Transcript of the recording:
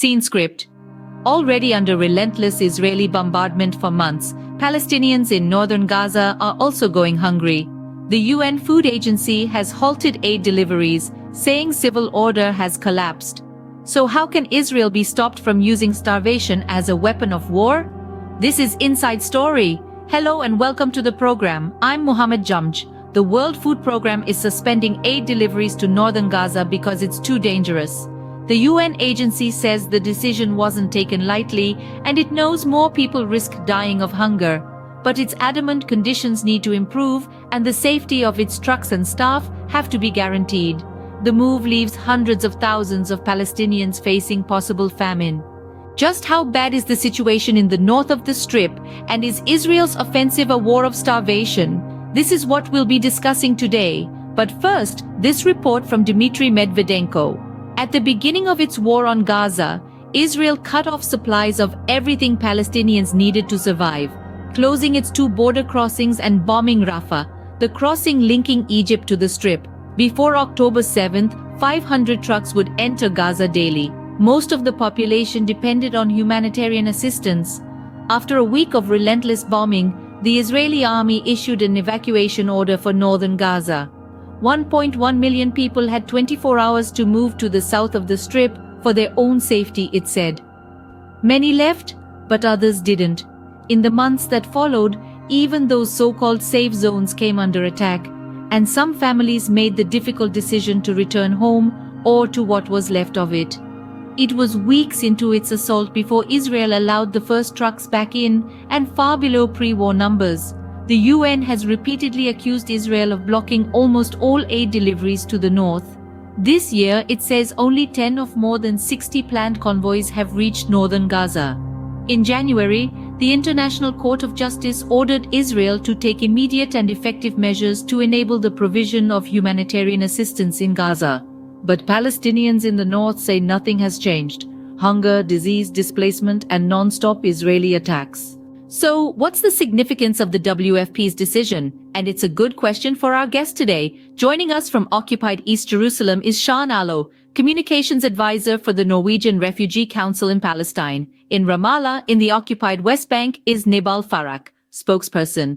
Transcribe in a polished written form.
Scene script. Already under relentless Israeli bombardment for months, Palestinians in northern Gaza are also going hungry. The UN Food Agency has halted aid deliveries, saying civil order has collapsed. So how can Israel be stopped from using starvation as a weapon of war? This is Inside Story. Hello and welcome to the program. I'm Mohammed. The World Food Programme is suspending aid deliveries to northern Gaza because it's too dangerous. The UN agency says the decision wasn't taken lightly and it knows more people risk dying of hunger. But it's adamant conditions need to improve and the safety of its trucks and staff have to be guaranteed. The move leaves hundreds of thousands of Palestinians facing possible famine. Just how bad is the situation in the north of the Strip, and is Israel's offensive a war of starvation? This is what we'll be discussing today. But first, this report from Dmitry Medvedenko. At the beginning of its war on Gaza, Israel cut off supplies of everything Palestinians needed to survive, closing its 2 border crossings and bombing Rafah, the crossing linking Egypt to the Strip. Before October 7th, 500 trucks would enter Gaza daily. Most of the population depended on humanitarian assistance. After a week of relentless bombing, the Israeli army issued an evacuation order for northern Gaza. 1.1 million people had 24 hours to move to the south of the Strip for their own safety, it said. Many left, but others didn't. In the months that followed, even those so-called safe zones came under attack, and some families made the difficult decision to return home or to what was left of it. It was weeks into its assault before Israel allowed the first trucks back in, and far below pre-war numbers. The UN has repeatedly accused Israel of blocking almost all aid deliveries to the north. This year, it says only 10 of more than 60 planned convoys have reached northern Gaza. In January, the International Court of Justice ordered Israel to take immediate and effective measures to enable the provision of humanitarian assistance in Gaza. But Palestinians in the north say nothing has changed: hunger, disease, displacement, and non-stop Israeli attacks. So, what's the significance of the WFP's decision? And it's a good question for our guest today. Joining us from occupied East Jerusalem is Shaina, communications advisor for the Norwegian Refugee Council in Palestine. In Ramallah, in the occupied West Bank, is Nebal, spokesperson.